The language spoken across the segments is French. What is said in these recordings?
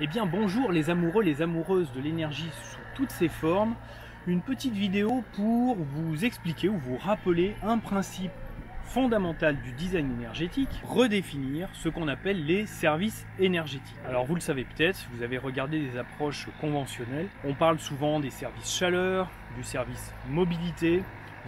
Eh bien bonjour les amoureux, les amoureuses de l'énergie sous toutes ses formes. Une petite vidéo pour vous expliquer ou vous rappeler un principe fondamental du design énergétique, redéfinir ce qu'on appelle les services énergétiques. Alors vous le savez peut-être, si vous avez regardé des approches conventionnelles, on parle souvent des services chaleur, du service mobilité,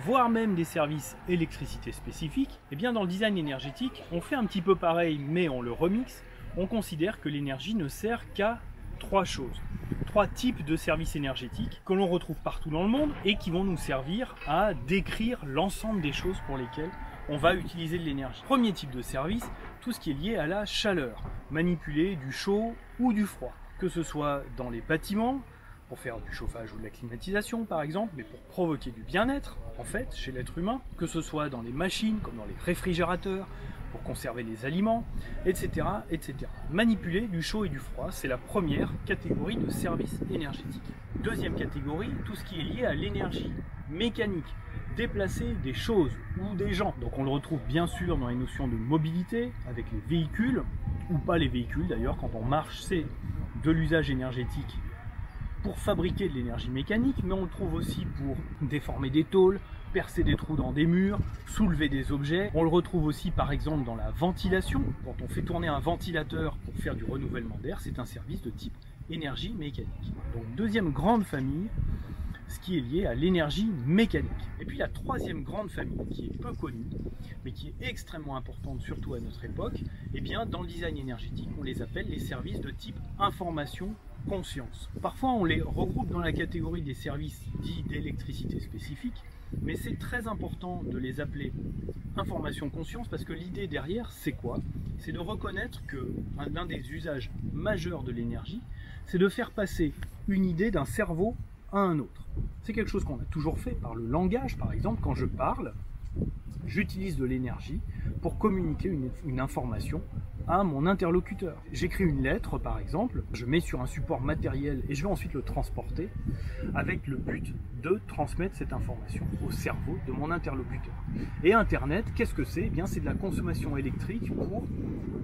voire même des services électricité spécifiques. Et bien dans le design énergétique, on fait un petit peu pareil mais on le remixe. On considère que l'énergie ne sert qu'à trois choses, trois types de services énergétiques que l'on retrouve partout dans le monde et qui vont nous servir à décrire l'ensemble des choses pour lesquelles on va utiliser de l'énergie. Premier type de service, tout ce qui est lié à la chaleur, manipuler du chaud ou du froid, que ce soit dans les bâtiments, pour faire du chauffage ou de la climatisation par exemple, mais pour provoquer du bien-être en fait chez l'être humain, que ce soit dans les machines comme dans les réfrigérateurs, pour conserver les aliments, etc., etc. Manipuler du chaud et du froid, c'est la première catégorie de services énergétiques. Deuxième catégorie, tout ce qui est lié à l'énergie mécanique, déplacer des choses ou des gens. Donc on le retrouve bien sûr dans les notions de mobilité, avec les véhicules, ou pas les véhicules d'ailleurs, quand on marche c'est de l'usage énergétique pour fabriquer de l'énergie mécanique, mais on le trouve aussi pour déformer des tôles, percer des trous dans des murs, soulever des objets. On le retrouve aussi par exemple dans la ventilation. Quand on fait tourner un ventilateur pour faire du renouvellement d'air, c'est un service de type énergie mécanique. Donc deuxième grande famille, ce qui est lié à l'énergie mécanique. Et puis la troisième grande famille, qui est peu connue, mais qui est extrêmement importante, surtout à notre époque, eh bien dans le design énergétique, on les appelle les services de type information conscience. Parfois on les regroupe dans la catégorie des services dits d'électricité spécifique, mais c'est très important de les appeler information conscience parce que l'idée derrière c'est quoi? C'est de reconnaître que l'un des usages majeurs de l'énergie, c'est de faire passer une idée d'un cerveau à un autre. C'est quelque chose qu'on a toujours fait par le langage, par exemple, quand je parle, j'utilise de l'énergie pour communiquer une information à mon interlocuteur. J'écris une lettre par exemple, je mets sur un support matériel et je vais ensuite le transporter avec le but de transmettre cette information au cerveau de mon interlocuteur. Et Internet, qu'est-ce que c'est? Eh bien c'est de la consommation électrique pour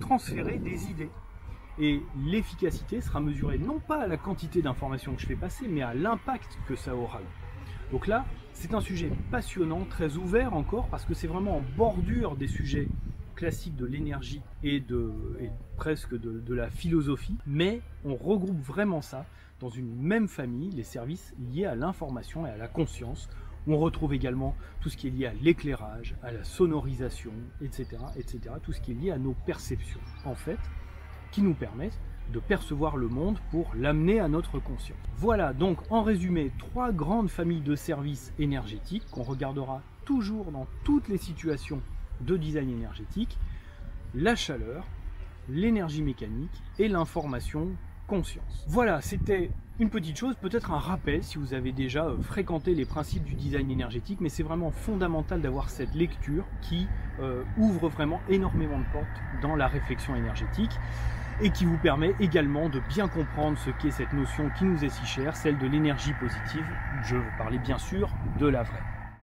transférer des idées. Et l'efficacité sera mesurée non pas à la quantité d'informations que je fais passer, mais à l'impact que ça aura eu. Donc là, c'est un sujet passionnant, très ouvert encore, parce que c'est vraiment en bordure des sujets classiques de l'énergie et presque de la philosophie, mais on regroupe vraiment ça dans une même famille, les services liés à l'information et à la conscience. On retrouve également tout ce qui est lié à l'éclairage, à la sonorisation, etc., etc., tout ce qui est lié à nos perceptions, en fait, qui nous permettent de percevoir le monde pour l'amener à notre conscience. Voilà donc en résumé trois grandes familles de services énergétiques qu'on regardera toujours dans toutes les situations de design énergétique: la chaleur, l'énergie mécanique et l'information conscience. Voilà, c'était une petite chose, peut-être un rappel si vous avez déjà fréquenté les principes du design énergétique, mais c'est vraiment fondamental d'avoir cette lecture qui ouvre vraiment énormément de portes dans la réflexion énergétique et qui vous permet également de bien comprendre ce qu'est cette notion qui nous est si chère, celle de l'énergie positive. Je veux parler bien sûr de la vraie.